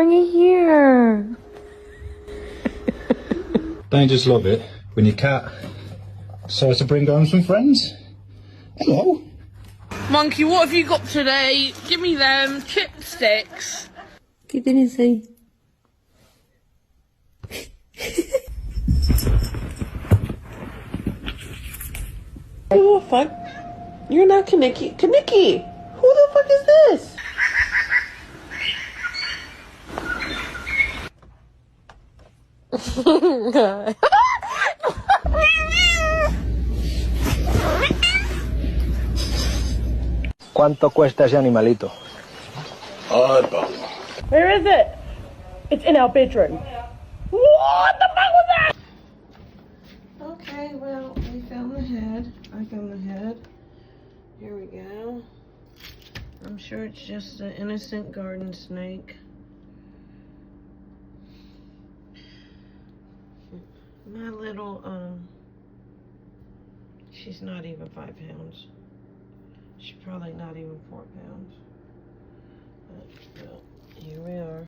bring it here. Don't you just love it when your cat decides to bring home some friends? Hello. Monkey, what have you got today? Give me them chipsticks. ¿Qué tienes ahí? Who the fuck? You're not Kaniki. Kaniki! Who the fuck is this? ¿Cuánto cuesta ese animalito? Ay, Pablo. Where is it? It's in our bedroom. What the fuck was that? Okay, well, we found the head. I found the head. Here we go. I'm sure it's just an innocent garden snake. My little, she's not even 5 pounds. She's probably not even 4 pounds. But, well, here we are.